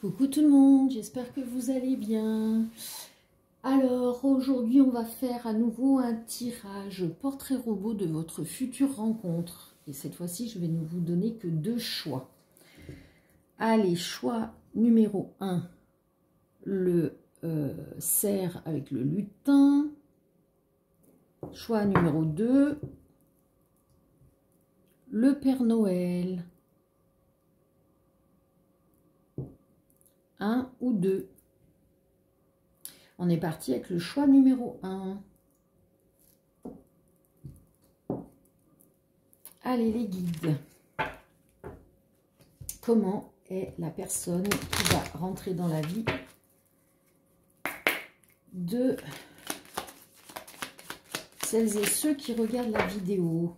Coucou tout le monde, j'espère que vous allez bien. Alors aujourd'hui on va faire à nouveau un tirage portrait robot de votre future rencontre. Et cette fois-ci je vais ne vous donner que 2 choix. Allez, choix numéro 1, le cerf avec le lutin. Choix numéro 2, le Père Noël. 1 ou 2. On est parti avec le choix numéro 1. Allez les guides. Comment est la personne qui va rentrer dans la vie de celles et ceux qui regardent la vidéo?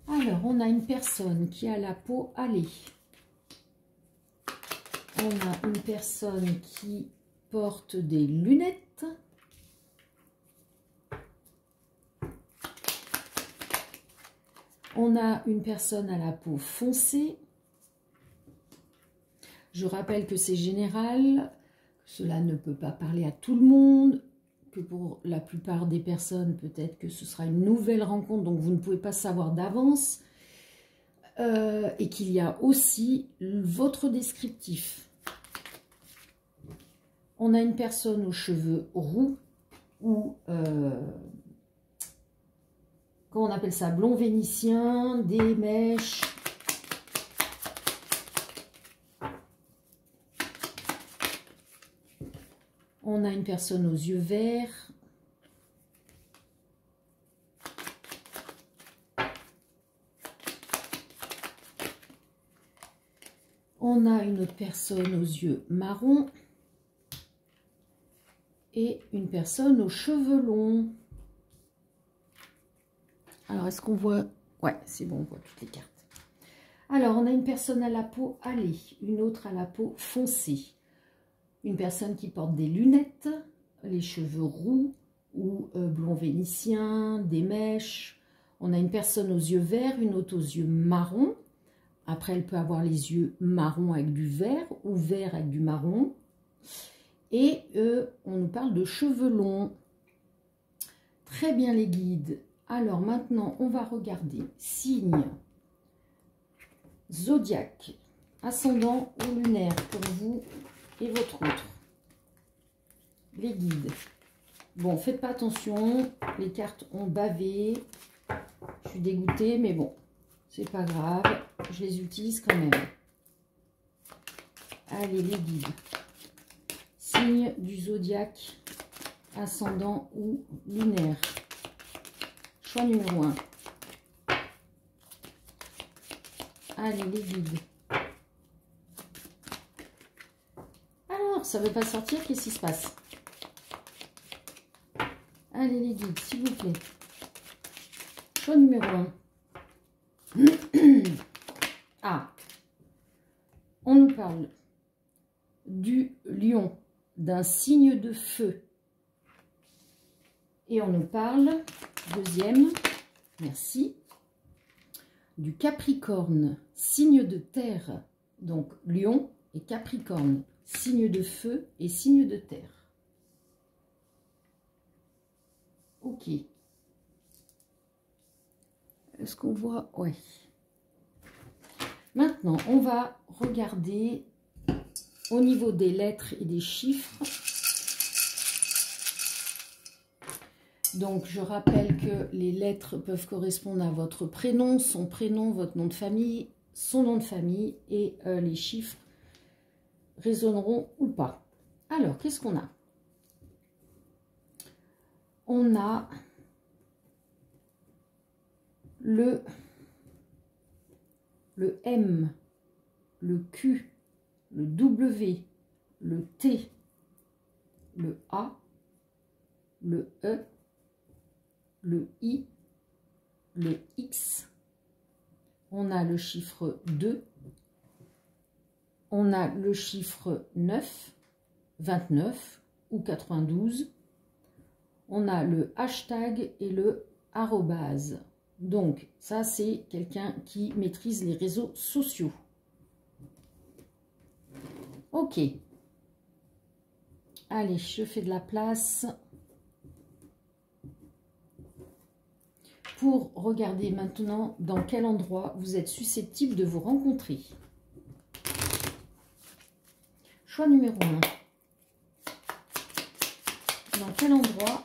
Alors, on a une personne qui a la peau hâlée. On a une personne qui porte des lunettes. On a une personne à la peau foncée. Je rappelle que c'est général, que cela ne peut pas parler à tout le monde, que pour la plupart des personnes, peut-être que ce sera une nouvelle rencontre, donc vous ne pouvez pas savoir d'avance. Et qu'il y a aussi votre descriptif. On a une personne aux cheveux roux ou, comment on appelle ça, blond vénitien, des mèches. On a une personne aux yeux verts. On a une autre personne aux yeux marrons. Et une personne aux cheveux longs. Alors, est-ce qu'on voit? Ouais, c'est bon, on voit toutes les cartes. Alors, on a une personne à la peau hâlée, une autre à la peau foncée. Une personne qui porte des lunettes, les cheveux roux ou blond vénitien, des mèches. On a une personne aux yeux verts, une autre aux yeux marrons. Après, elle peut avoir les yeux marrons avec du vert ou vert avec du marron. Et on nous parle de cheveux longs. Très bien les guides. Alors maintenant, on va regarder signe, zodiaque, ascendant ou lunaire pour vous et votre autre. Les guides. Bon, faites pas attention, les cartes ont bavé. Je suis dégoûtée, mais bon, c'est pas grave. Je les utilise quand même. Allez les guides. Signe du zodiaque, ascendant ou lunaire. Choix numéro 1. Allez, les guides. Alors, ça ne veut pas sortir, qu'est-ce qui se passe? Allez, les guides, s'il vous plaît. Choix numéro 1. Ah, on nous parle du lion, d'un signe de feu. Et on nous parle, deuxième, merci, du Capricorne, signe de terre. Donc lion et Capricorne, signe de feu et signe de terre. Ok. Est-ce qu'on voit? Ouais. Maintenant, on va regarder au niveau des lettres et des chiffres. Donc, je rappelle que les lettres peuvent correspondre à votre prénom, son prénom, votre nom de famille, son nom de famille, et les chiffres résonneront ou pas. Alors, qu'est-ce qu'on a? On a le M, le Q, le W, le T, le A, le E, le I, le X, on a le chiffre 2, on a le chiffre 9, 29 ou 92, on a le hashtag et le arrobase. Donc, ça, c'est quelqu'un qui maîtrise les réseaux sociaux. Ok. Allez, je fais de la place pour regarder maintenant dans quel endroit vous êtes susceptible de vous rencontrer. Choix numéro 1. Dans quel endroit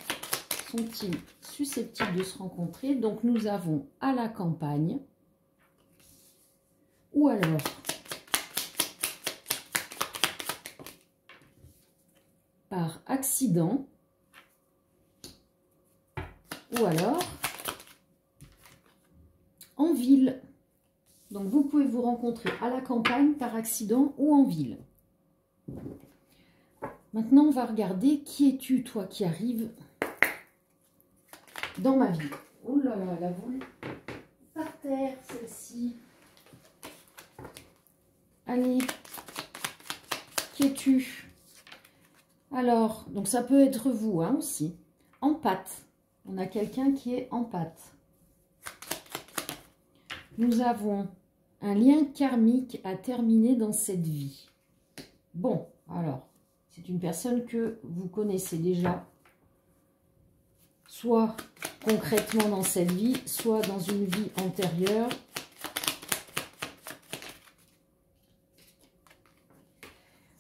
sont-ils susceptibles de se rencontrer? Donc nous avons à la campagne ou alors par accident ou alors en ville. Donc vous pouvez vous rencontrer à la campagne, par accident ou en ville. Maintenant on va regarder qui es-tu toi qui arrives dans ma vie. Oh là là, la boule par terre celle-ci. Allez, qui es-tu? Alors, donc ça peut être vous hein, aussi. En pâte. On a quelqu'un qui est en pâte. Nous avons un lien karmique à terminer dans cette vie. Bon, alors, c'est une personne que vous connaissez déjà. Soit concrètement dans cette vie, soit dans une vie antérieure.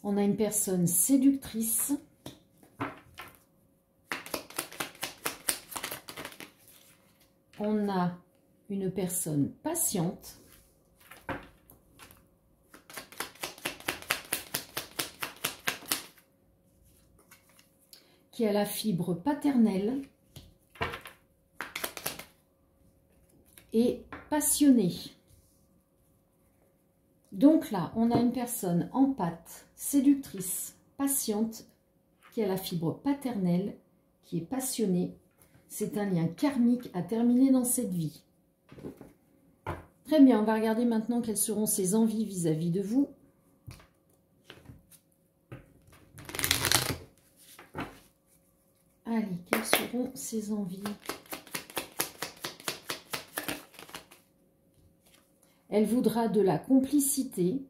On a une personne séductrice. On a une personne patiente. Qui a la fibre paternelle. Et passionnée. Donc là, on a une personne en pâte, séductrice, patiente, qui a la fibre paternelle, qui est passionnée. C'est un lien karmique à terminer dans cette vie. Très bien, on va regarder maintenant quelles seront ses envies vis-à-vis de vous. Allez, quelles seront ses envies? Elle voudra de la complicité.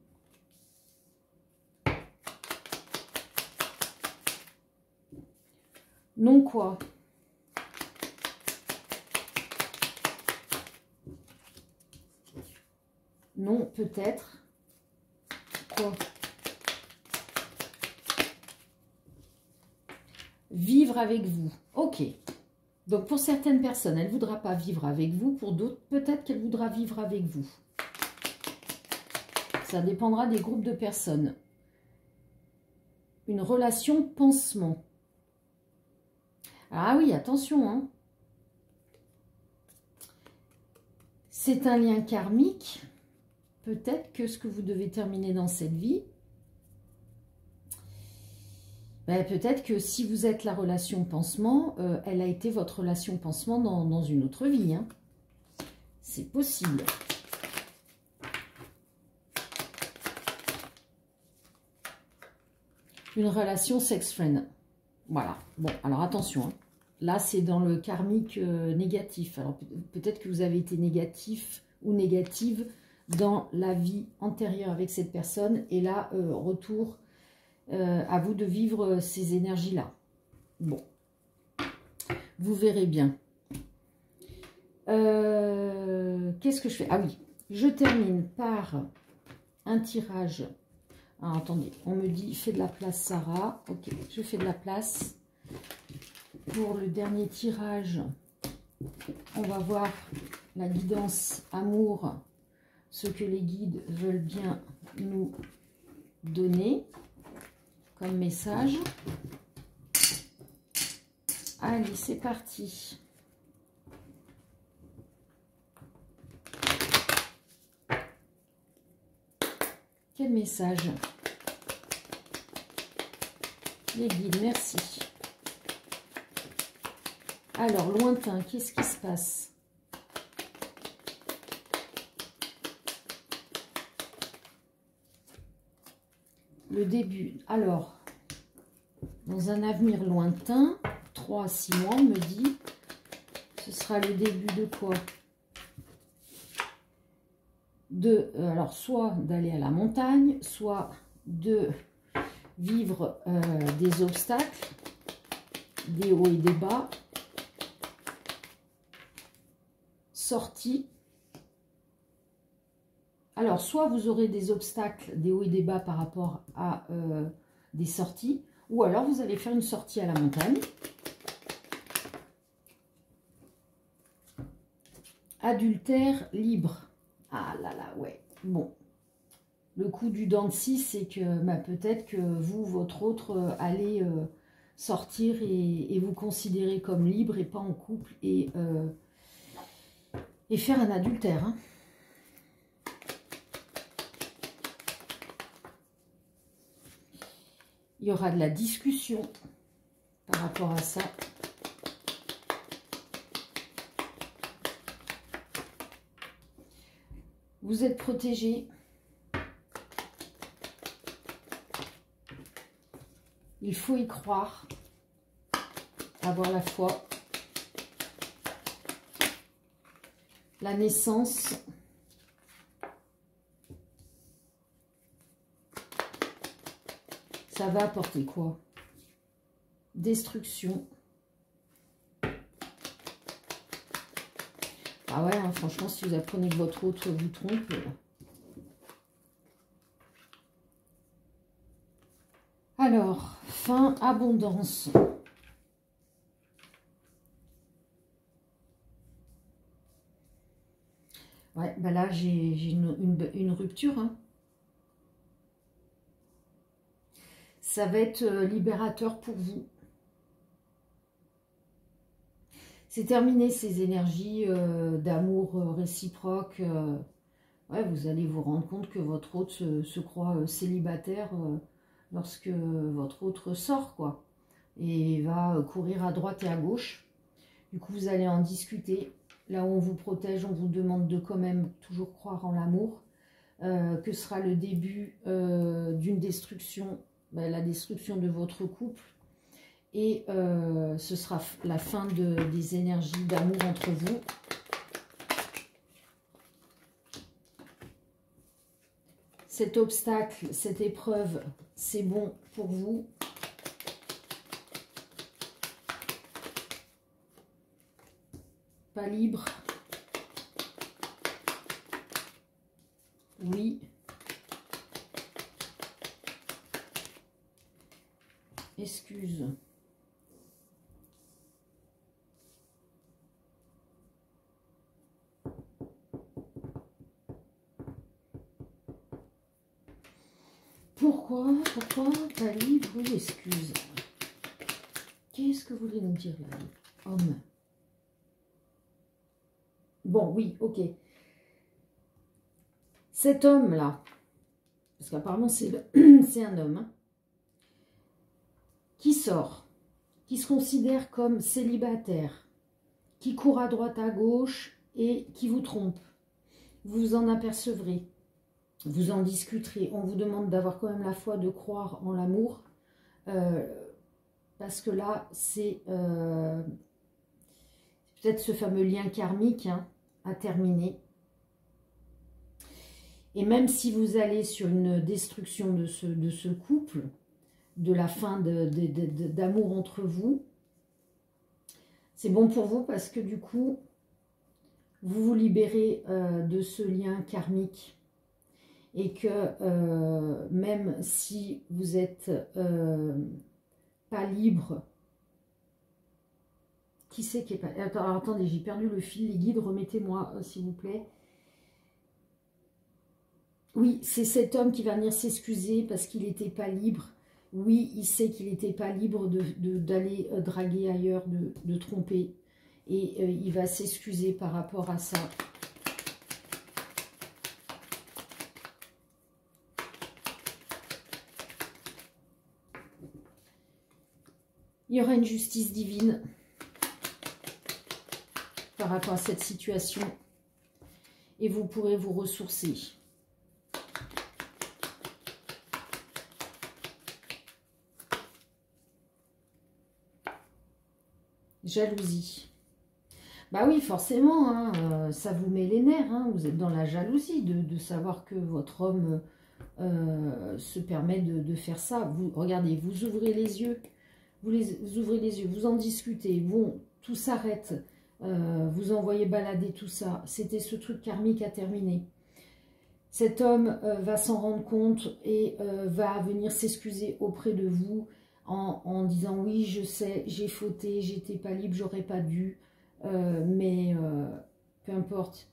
Non quoi? Non, peut-être. Quoi? Vivre avec vous. Ok. Donc pour certaines personnes, elle ne voudra pas vivre avec vous. Pour d'autres, peut-être qu'elle voudra vivre avec vous. Ça dépendra des groupes de personnes. Une relation pansement. Ah oui, attention, hein. C'est un lien karmique. Peut-être que ce que vous devez terminer dans cette vie, ben, peut-être que si vous êtes la relation pansement, elle a été votre relation pansement dans une autre vie. Hein. C'est possible. Une relation sex-friend. Voilà. Bon, alors attention. Hein. Là, c'est dans le karmique négatif. Alors, peut-être que vous avez été négatif ou négative dans la vie antérieure avec cette personne. Et là, retour à vous de vivre ces énergies-là. Bon. Vous verrez bien. Qu'est-ce que je fais? Ah oui, je termine par un tirage. Ah, attendez, on me dit, fais de la place, Sarah. Ok, je fais de la place. Pour le dernier tirage, on va voir la guidance amour, ce que les guides veulent bien nous donner comme message. Allez, c'est parti. Quel message? Les guides, merci. Alors, lointain, qu'est-ce qui se passe? Le début. Alors, dans un avenir lointain, 3 à 6 mois, on me dit, ce sera le début de quoi? Alors, soit d'aller à la montagne, soit de vivre des obstacles, des hauts et des bas, sorties. Alors, soit vous aurez des obstacles, des hauts et des bas par rapport à des sorties, ou alors vous allez faire une sortie à la montagne. Adultère libre. Ah là là, ouais. Bon. Le coup du dent de scie, c'est que bah, peut-être que vous, votre autre, allez sortir et vous considérer comme libre et pas en couple et faire un adultère. Hein. Il y aura de la discussion par rapport à ça. Vous êtes protégé. Il faut y croire. Avoir la foi. La naissance. Ça va apporter quoi? Destruction. Ah ouais, hein, franchement, si vous apprenez que votre autre vous trompe... Alors, fin, abondance. Ouais, bah là, j'ai une rupture. Hein. Ça va être libérateur pour vous. C'est terminé ces énergies d'amour réciproque. Ouais, vous allez vous rendre compte que votre autre se croit célibataire lorsque votre autre sort, quoi. Et va courir à droite et à gauche. Du coup, vous allez en discuter. Là où on vous protège, on vous demande de quand même toujours croire en l'amour. Que sera le début d'une destruction, la destruction de votre couple. Et ce sera la fin des énergies d'amour entre vous. Cet obstacle, cette épreuve, c'est bon pour vous. Pas libre. Oui. Excuse. Pourquoi pas libre? Oui, excuse. Qu'est-ce que vous voulez nous dire là? Homme. Bon, oui, ok. Cet homme-là, parce qu'apparemment c'est un homme, hein, qui sort, qui se considère comme célibataire, qui court à droite à gauche et qui vous trompe. Vous en apercevrez, vous en discuterez. On vous demande d'avoir quand même la foi, de croire en l'amour, parce que là, c'est peut-être ce fameux lien karmique hein, à terminer. Et même si vous allez sur une destruction de ce couple, de la fin d'amour entre vous, c'est bon pour vous parce que du coup, vous vous libérez de ce lien karmique et que même si vous n'êtes pas libre, qui c'est qui est pas... Alors, attendez, j'ai perdu le fil, les guides, remettez-moi s'il vous plaît. Oui, c'est cet homme qui va venir s'excuser parce qu'il n'était pas libre. Oui, il sait qu'il n'était pas libre d'aller draguer ailleurs, de tromper. Et il va s'excuser par rapport à ça. Il y aura une justice divine par rapport à cette situation. Et vous pourrez vous ressourcer. Jalousie. Bah oui, forcément, hein, ça vous met les nerfs. Hein, vous êtes dans la jalousie de savoir que votre homme se permet de faire ça. Vous regardez, vous ouvrez les yeux, vous ouvrez les yeux, vous en discutez, bon, tout s'arrête, vous envoyez balader tout ça. C'était ce truc karmique à terminer. Cet homme va s'en rendre compte et va venir s'excuser auprès de vous en disant oui, je sais, j'ai fauté, j'étais pas libre, j'aurais pas dû, mais peu importe.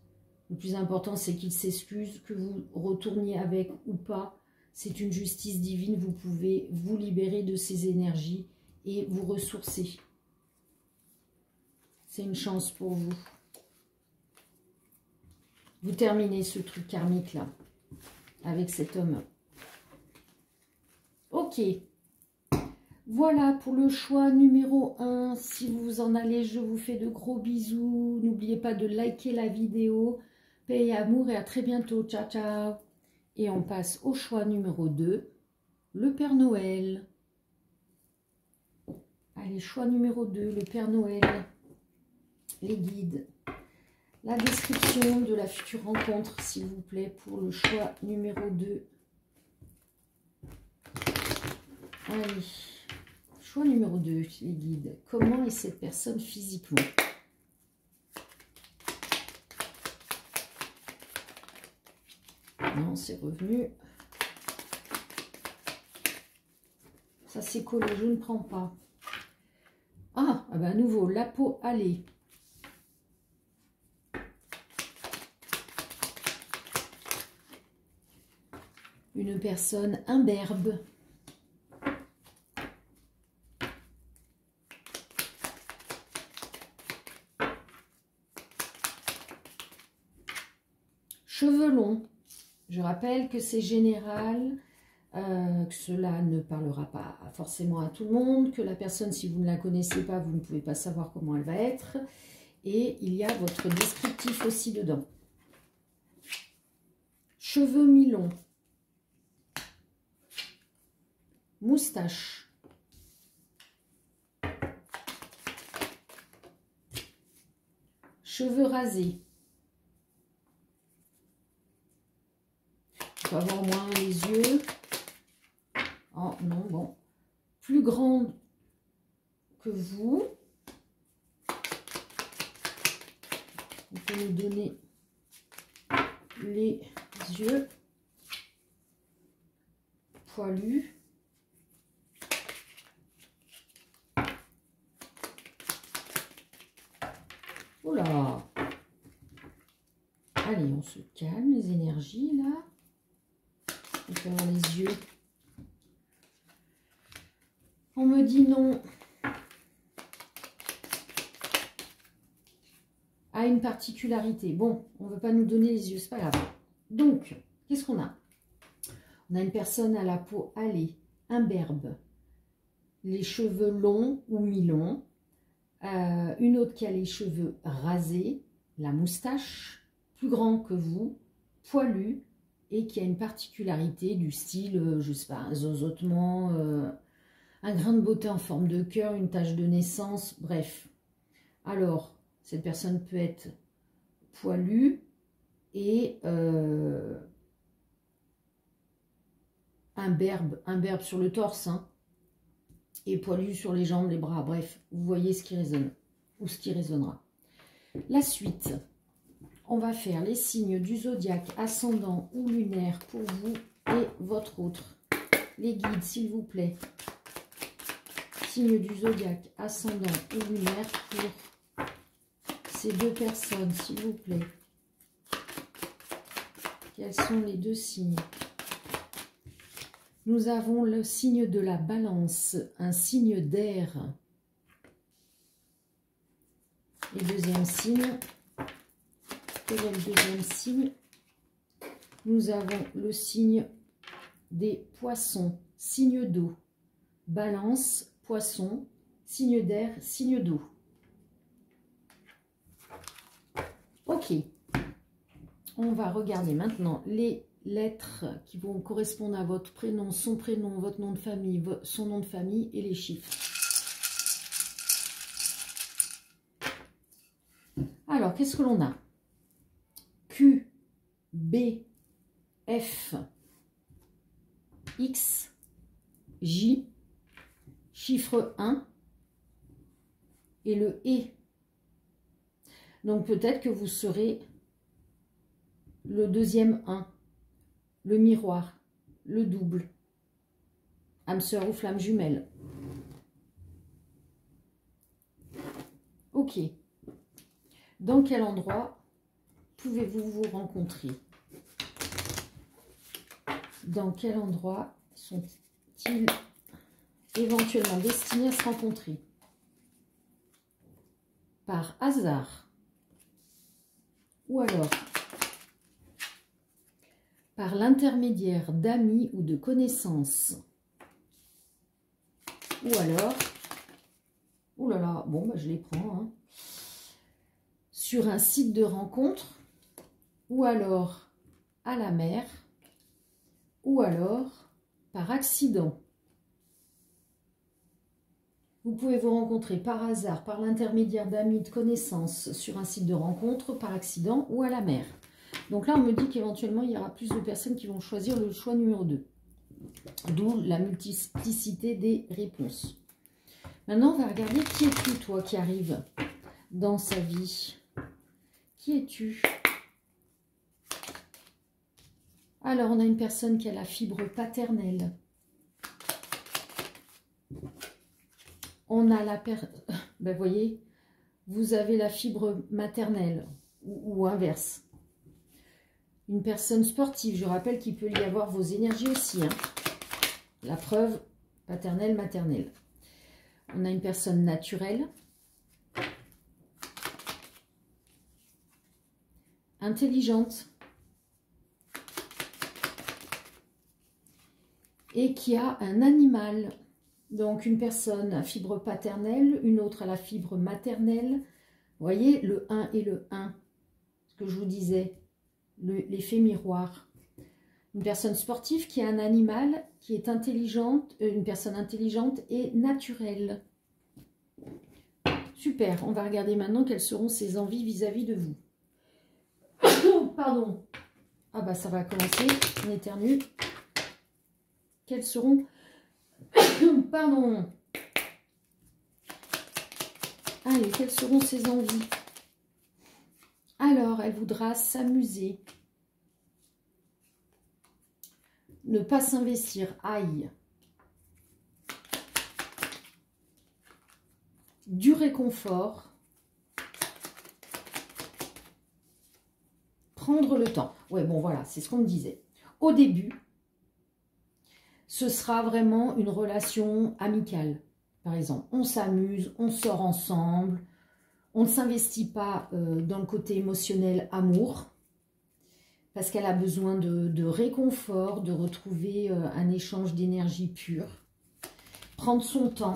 Le plus important, c'est qu'il s'excuse, que vous retourniez avec ou pas. C'est une justice divine, vous pouvez vous libérer de ces énergies et vous ressourcer. C'est une chance pour vous. Vous terminez ce truc karmique là, avec cet homme. Ok. Voilà pour le choix numéro 1. Si vous en allez, je vous fais de gros bisous. N'oubliez pas de liker la vidéo. Paix et amour et à très bientôt. Ciao, ciao. Et on passe au choix numéro 2, le Père Noël. Allez, choix numéro 2, le Père Noël. Les guides. La description de la future rencontre, s'il vous plaît, pour le choix numéro 2. Allez, choix numéro 2, les guides. Comment est cette personne physiquement? Non, c'est revenu. Ça s'est collé, je ne prends pas. Ah ben à nouveau, la peau allée. Une personne imberbe. Cheveux longs. Je rappelle que c'est général, que cela ne parlera pas forcément à tout le monde, que la personne, si vous ne la connaissez pas, vous ne pouvez pas savoir comment elle va être. Et il y a votre descriptif aussi dedans. Cheveux mi-longs. Moustache. Cheveux rasés. Il faut avoir moins les yeux. Oh non, bon. Plus grande que vous. Vous pouvez nous donner les yeux. Poilus. Oh là! Allez, on se calme, les énergies, là. On peut avoir les yeux. On me dit non. A une particularité. Bon, on ne veut pas nous donner les yeux, c'est pas grave. Donc, qu'est-ce qu'on a? On a une personne à la peau hâlée, imberbe, les cheveux longs ou mi-longs. Une autre qui a les cheveux rasés, la moustache, plus grand que vous, poilu, et qui a une particularité du style, je sais pas, un zozotement, un grain de beauté en forme de cœur, une tache de naissance, bref. Alors, cette personne peut être poilue et imberbe sur le torse, hein, et poilu sur les jambes, les bras, bref, vous voyez ce qui résonne, ou ce qui résonnera. La suite, on va faire les signes du zodiaque ascendant ou lunaire pour vous et votre autre. Les guides, s'il vous plaît. Signes du zodiaque ascendant ou lunaire pour ces deux personnes, s'il vous plaît. Quels sont les deux signes? Nous avons le signe de la balance, un signe d'air. Et deuxième signe, quel est le deuxième signe? Nous avons le signe des poissons, signe d'eau. Balance, poisson, signe d'air, signe d'eau. Ok. On va regarder maintenant les lettres qui vont correspondre à votre prénom, son prénom, votre nom de famille, son nom de famille et les chiffres. Alors, qu'est-ce que l'on a? Q, B, F, X, J, chiffre 1 et le E. Donc peut-être que vous serez le deuxième 1, le miroir, le double, âme sœur ou flamme jumelle. Ok. Dans quel endroit pouvez-vous vous rencontrer? Dans quel endroit sont-ils éventuellement destinés à se rencontrer? Par hasard? Ou alors par l'intermédiaire d'amis ou de connaissances? Ou alors, oh là là, bon, bah, je les prends, hein, sur un site de rencontre, ou alors à la mer, ou alors par accident. Vous pouvez vous rencontrer par hasard, par l'intermédiaire d'amis, de connaissances, sur un site de rencontre, par accident ou à la mer. Donc là, on me dit qu'éventuellement, il y aura plus de personnes qui vont choisir le choix numéro 2. D'où la multiplicité des réponses. Maintenant, on va regarder qui es-tu, toi, qui arrive dans sa vie. Qui es-tu? Alors, on a une personne qui a la fibre paternelle. On a la ben, vous voyez, vous avez la fibre maternelle ou inverse. Une personne sportive, je rappelle qu'il peut y avoir vos énergies aussi. Hein. La preuve, paternelle, maternelle. On a une personne naturelle. Intelligente. Et qui a un animal. Donc une personne à fibre paternelle, une autre à la fibre maternelle. Vous voyez, le 1 et le 1, ce que je vous disais. L'effet miroir. Une personne sportive qui a un animal, qui est intelligente, une personne intelligente et naturelle. Super, on va regarder maintenant quelles seront ses envies vis-à-vis de vous. Pardon. Ah bah ça va commencer, on éternue. Quelles seront... Pardon. Allez, quelles seront ses envies? Alors, elle voudra s'amuser. Ne pas s'investir. Aïe. Du réconfort. Prendre le temps. Ouais, bon, voilà, c'est ce qu'on me disait. Au début, ce sera vraiment une relation amicale. Par exemple, on s'amuse, on sort ensemble. On ne s'investit pas dans le côté émotionnel amour, parce qu'elle a besoin de réconfort, de retrouver un échange d'énergie pure. Prendre son temps.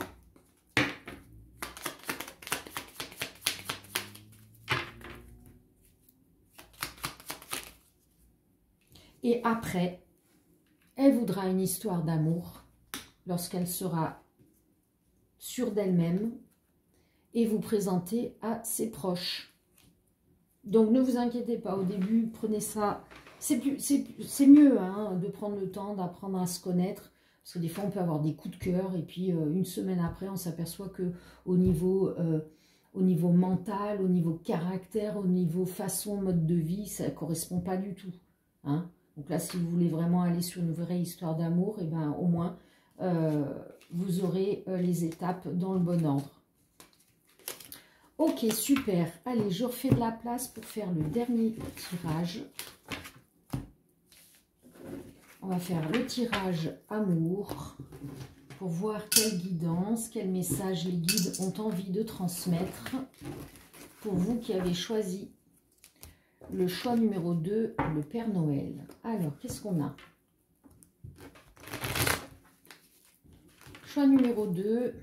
Et après, elle voudra une histoire d'amour lorsqu'elle sera sûre d'elle-même, et vous présenter à ses proches. Donc ne vous inquiétez pas, au début, prenez ça, c'est mieux hein, de prendre le temps d'apprendre à se connaître, parce que des fois on peut avoir des coups de cœur, et puis une semaine après on s'aperçoit que au niveau mental, au niveau caractère, au niveau façon, mode de vie, ça ne correspond pas du tout. Hein. Donc là, si vous voulez vraiment aller sur une vraie histoire d'amour, et ben au moins vous aurez les étapes dans le bon ordre. Ok, super. Allez, je refais de la place pour faire le dernier tirage. On va faire le tirage amour pour voir quelle guidance, quel message les guides ont envie de transmettre pour vous qui avez choisi le choix numéro 2, le Père Noël. Alors, qu'est-ce qu'on a? Choix numéro 2.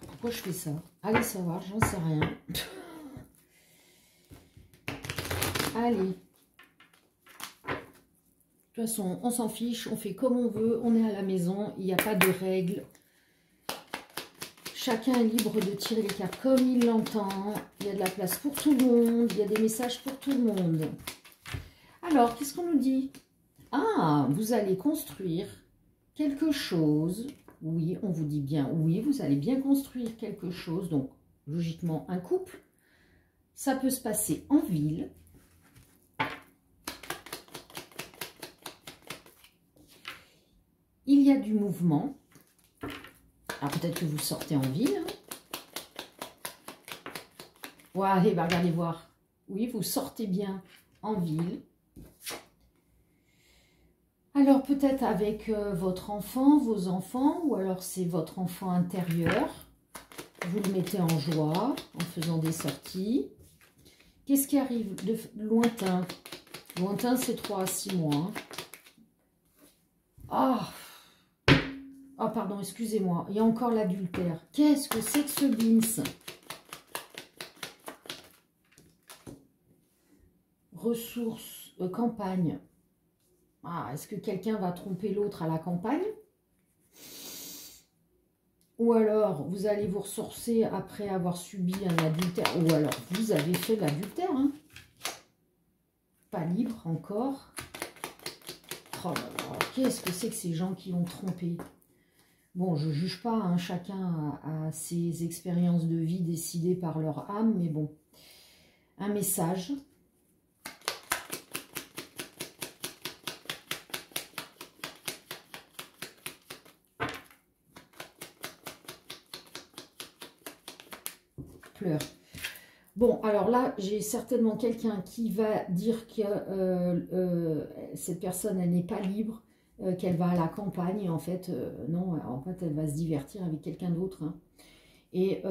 Pourquoi je fais ça? Allez savoir, j'en sais rien. Allez. De toute façon, on s'en fiche, on fait comme on veut, on est à la maison, il n'y a pas de règles. Chacun est libre de tirer les cartes comme il l'entend. Il y a de la place pour tout le monde, il y a des messages pour tout le monde. Alors, qu'est-ce qu'on nous dit? Ah, vous allez construire quelque chose. Oui, on vous dit bien, oui, vous allez bien construire quelque chose. Donc, logiquement, un couple. Ça peut se passer en ville. Il y a du mouvement. Alors, peut-être que vous sortez en ville. Ouais, allez, bah, regardez voir. Oui, vous sortez bien en ville. Alors, peut-être avec votre enfant, vos enfants, ou alors c'est votre enfant intérieur. Vous le mettez en joie en faisant des sorties. Qu'est-ce qui arrive de lointain? Lointain, c'est 3 à 6 mois. Ah, oh, pardon, excusez-moi. Il y a encore l'adultère. Qu'est-ce que c'est que ce bins? Ressources, campagne. Ah, est-ce que quelqu'un va tromper l'autre à la campagne? Ou alors, vous allez vous ressourcer après avoir subi un adultère. Ou alors, vous avez fait l'adultère. Hein. Pas libre encore. Oh là là, qu'est-ce que c'est que ces gens qui ont trompé? Bon, je ne juge pas. Hein, chacun a ses expériences de vie décidées par leur âme. Mais bon, un message. Pleure. Bon, alors là, j'ai certainement quelqu'un qui va dire que cette personne, elle n'est pas libre, qu'elle va à la campagne. En fait, non, en fait, elle va se divertir avec quelqu'un d'autre. Hein. Et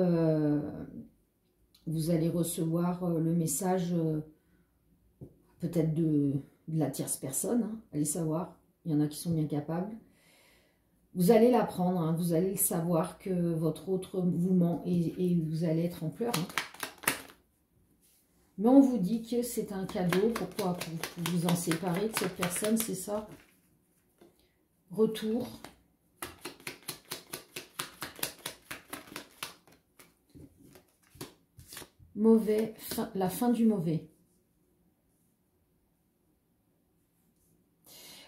vous allez recevoir le message peut-être de la tierce personne. Hein, allez savoir, il y en a qui sont bien capables. Vous allez l'apprendre, hein, vous allez le savoir que votre autre vous ment et vous allez être en pleurs. Hein. Mais on vous dit que c'est un cadeau. Pourquoi? Pour vous en séparer de cette personne, c'est ça. Retour. Mauvais, la fin du mauvais.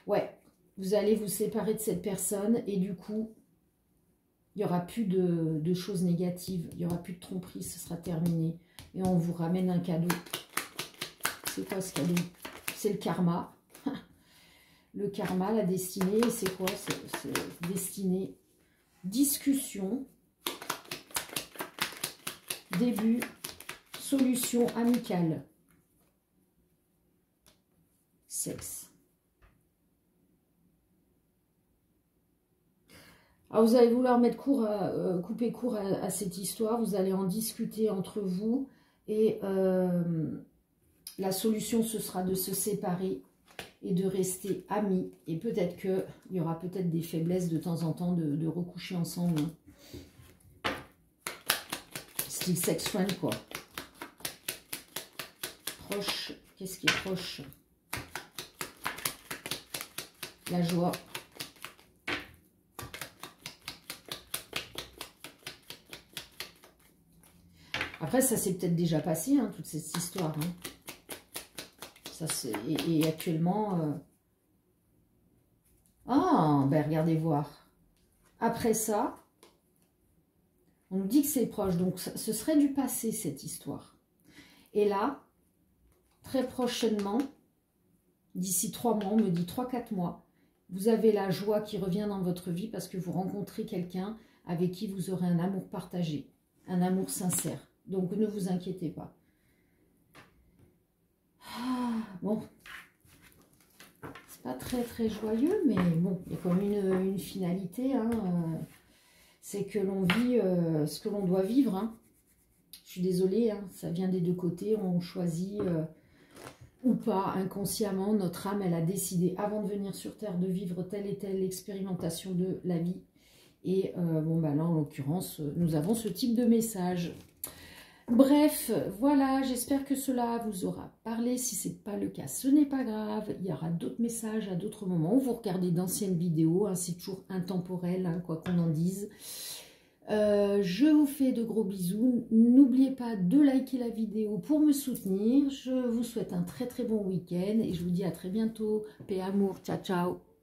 Ouais, vous allez vous séparer de cette personne et du coup, il n'y aura plus de choses négatives. Il n'y aura plus de tromperie, ce sera terminé. Et on vous ramène un cadeau. C'est quoi ce cadeau? C'est le karma. Le karma, la destinée, c'est quoi? C'est destinée. Discussion. Début. Solution amicale. Sexe. Alors vous allez vouloir mettre couper court à cette histoire. Vous allez en discuter entre vous. Et la solution, ce sera de se séparer et de rester amis. Et peut-être qu'il y aura peut-être des faiblesses de temps en temps de recoucher ensemble. Hein. Style sex friend, quoi. Proche. Qu'est-ce qui est proche? La joie. Après, ça s'est peut-être déjà passé, hein, toute cette histoire. Hein. Ça, et actuellement... Ah, ben regardez voir. Après ça, on nous dit que c'est proche. Donc, ce serait du passé, cette histoire. Et là, très prochainement, d'ici 3 mois, on me dit 3-4 mois, vous avez la joie qui revient dans votre vie parce que vous rencontrez quelqu'un avec qui vous aurez un amour partagé, un amour sincère. Donc, ne vous inquiétez pas. Ah, bon, c'est pas très joyeux, mais bon, il y a comme une finalité. Hein, c'est que l'on vit ce que l'on doit vivre. Hein. Je suis désolée, hein, ça vient des deux côtés. On choisit ou pas inconsciemment. Notre âme, elle a décidé avant de venir sur Terre de vivre telle et telle expérimentation de la vie. Et bon, bah là, en l'occurrence, nous avons ce type de message. Bref, voilà, j'espère que cela vous aura parlé. Si ce n'est pas le cas, ce n'est pas grave. Il y aura d'autres messages à d'autres moments. Vous regardez d'anciennes vidéos, hein, c'est toujours intemporel, hein, quoi qu'on en dise. Je vous fais de gros bisous. N'oubliez pas de liker la vidéo pour me soutenir. Je vous souhaite un très très bon week-end et je vous dis à très bientôt. Paix, amour, ciao ciao.